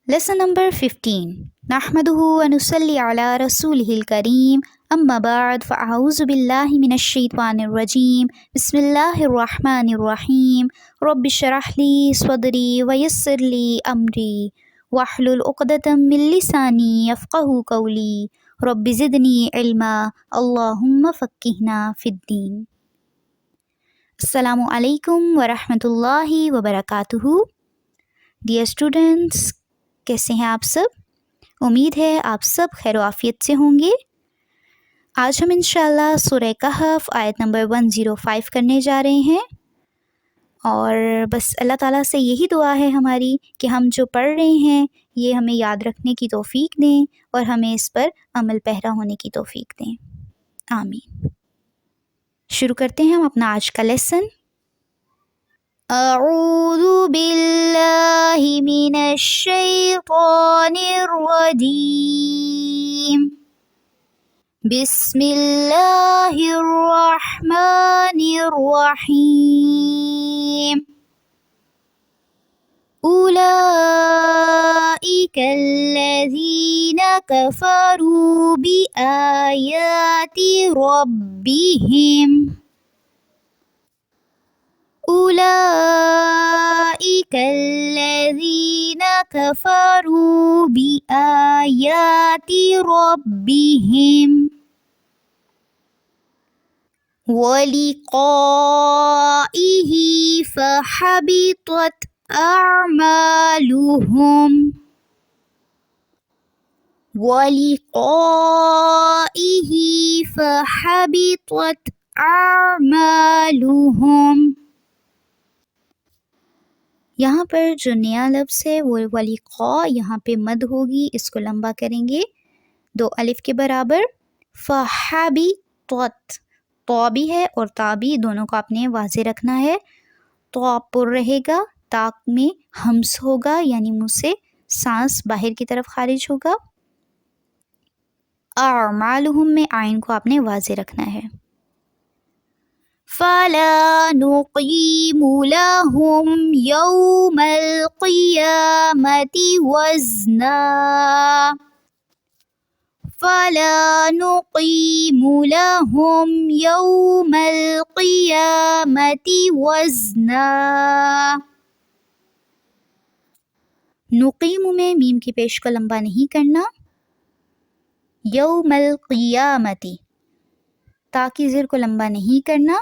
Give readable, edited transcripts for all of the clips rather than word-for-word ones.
Lesson number 15. نحمده ونصلي على رسوله الكريم أما بعد فأعوذ بالله من الشيطان الرجيم بسم الله الرحمن الرحيم رب اشرح لي صدري ويسر لي أمري واحلل عقدة من لساني يفقه قولي رب زدني علما اللهم فقهنا في الدين. السلام علیکم ورحمۃ اللہ وبرکاتہ. Dear students, کیسے ہیں آپ سب؟ امید ہے آپ سب خیر و عافیت سے ہوں گے. آج ہم انشاءاللہ سورہ کہف آیت نمبر 105 کرنے جا رہے ہیں، اور بس اللہ تعالیٰ سے یہی دعا ہے ہماری کہ ہم جو پڑھ رہے ہیں یہ ہمیں یاد رکھنے کی توفیق دیں اور ہمیں اس پر عمل پیرا ہونے کی توفیق دیں. آمین. شروع کرتے ہیں ہم اپنا آج کا لیسن. اعوذ باللہ من الشیطان الرجیم بسم اللہ الرحمن الرحیم اولئک الذین کفروا بآیات ربہم أولئك الذين كفروا بآيات ربهم ولقائه فحبطت أعمالهم أعمالهم. یہاں پر جو نیا لفظ ہے وہ ولقاء، یہاں پہ مد ہوگی، اس کو لمبا کریں گے 2 الف کے برابر. فحبطت، تو بھی ہے اور تا بھی، دونوں کو آپ نے واضح رکھنا ہے. تو پر رہے گا، تاک میں ہمس ہوگا، یعنی منہ سے سانس باہر کی طرف خارج ہوگا. اعمالہم میں آئین کو آپ نے واضح رکھنا ہے. فَلَا نُقِيمُ لَهُمْ يَوْمَ الْقِيَامَةِ وَزْنًا فَلَا نُقِيمُ لَهُمْ يَوْمَ الْقِيَامَةِ وَزْنًا. نقیم میں میم کی پیش کو لمبا نہیں کرنا. یوم القیامتی، تا کی زیر کو لمبا نہیں کرنا.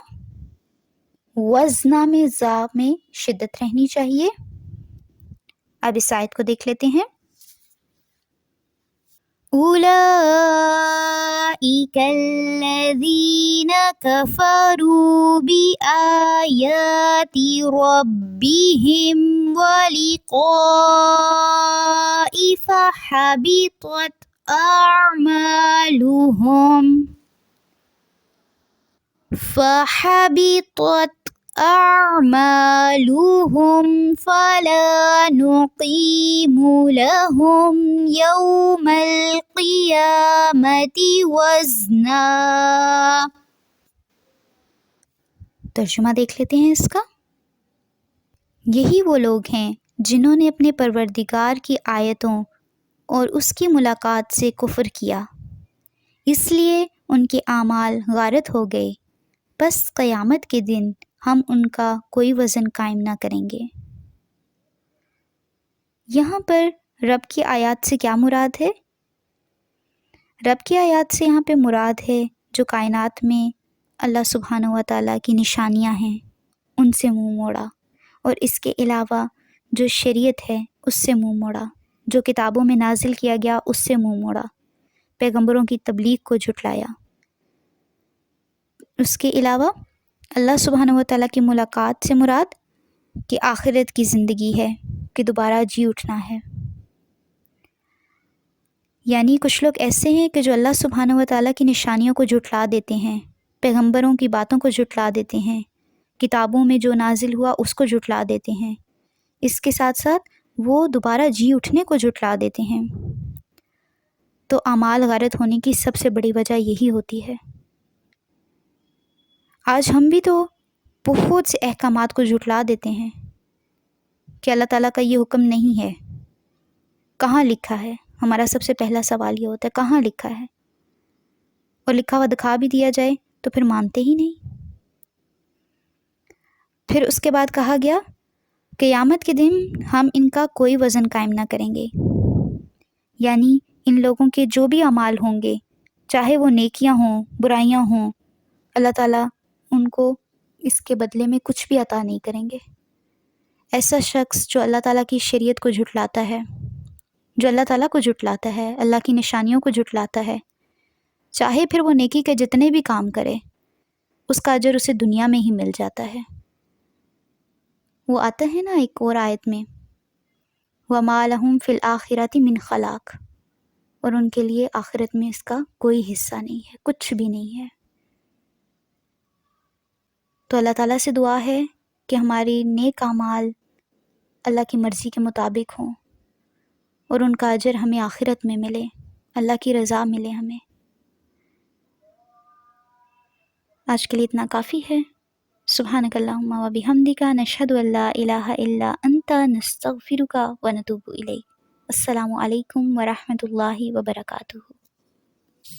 وزنا میں زا میں شدت رہنی چاہیے. اب اس آیت کو دیکھ لیتے ہیں. اولئک الذین کفروا بآیات ربہم ولقاء فحبطت أعمالهم فلا نقيم لهم يوم القيامة وزنا. ترجمہ دیکھ لیتے ہیں اس کا. یہی وہ لوگ ہیں جنہوں نے اپنے پروردگار کی آیتوں اور اس کی ملاقات سے کفر کیا، اس لیے ان کے اعمال غارت ہو گئے، بس قیامت کے دن ہم ان کا کوئی وزن قائم نہ کریں گے. یہاں پر رب کی آیات سے کیا مراد ہے؟ رب کی آیات سے یہاں پہ مراد ہے جو کائنات میں اللہ سبحانہ و تعالیٰ کی نشانیاں ہیں ان سے منہ موڑا، اور اس کے علاوہ جو شریعت ہے اس سے منہ موڑا، جو کتابوں میں نازل کیا گیا اس سے منہ موڑا، پیغمبروں کی تبلیغ کو جھٹلایا. اس کے علاوہ اللہ سبحانہ و تعالیٰ کی ملاقات سے مراد کہ آخرت کی زندگی ہے، کہ دوبارہ جی اٹھنا ہے. یعنی کچھ لوگ ایسے ہیں کہ جو اللہ سبحانہ و تعالیٰ کی نشانیوں کو جھٹلا دیتے ہیں، پیغمبروں کی باتوں کو جھٹلا دیتے ہیں، کتابوں میں جو نازل ہوا اس کو جھٹلا دیتے ہیں، اس کے ساتھ ساتھ وہ دوبارہ جی اٹھنے کو جھٹلا دیتے ہیں. تو اعمال غارت ہونے کی سب سے بڑی وجہ یہی ہوتی ہے. آج ہم بھی تو بہت سے احکامات کو جھٹلا دیتے ہیں کہ اللہ تعالیٰ کا یہ حکم نہیں ہے، کہاں لکھا ہے؟ ہمارا سب سے پہلا سوال یہ ہوتا ہے کہاں لکھا ہے، اور لکھا ہوا دکھا بھی دیا جائے تو پھر مانتے ہی نہیں۔ پھر اس کے بعد کہا گیا قیامت کے دن ہم ان کا کوئی وزن قائم نہ کریں گے، یعنی ان لوگوں کے جو بھی اعمال ہوں گے، چاہے وہ نیکیاں ہوں برائیاں ہوں، اللہ تعالیٰ ان کو اس کے بدلے میں کچھ بھی عطا نہیں کریں گے۔ ایسا شخص جو اللہ تعالیٰ کی شریعت کو جھٹلاتا ہے، جو اللہ تعالیٰ کو جھٹلاتا ہے، اللہ کی نشانیوں کو جھٹلاتا ہے، چاہے پھر وہ نیکی کے جتنے بھی کام کرے، اس کا اجر اسے دنیا میں ہی مل جاتا ہے۔ وہ آتا ہے نا ایک اور آیت میں وَمَا لَهُمْ فِي الْآخِرَةِ مِنْ خَلَاقٍ، اور ان کے لیے آخرت میں اس کا کوئی حصہ نہیں ہے، کچھ بھی نہیں ہے۔ تو اللہ تعالیٰ سے دعا ہے کہ ہماری نیک اعمال اللہ کی مرضی کے مطابق ہوں اور ان کا اجر ہمیں آخرت میں ملے، اللہ کی رضا ملے ہمیں۔ آج کے لیے اتنا کافی ہے۔ سبحانک اللہم و بحمدک نشہد ان لا الہ الا انت نستغفرک و نتوب الیک۔ السلام علیکم ورحمۃ اللہ وبرکاتہ۔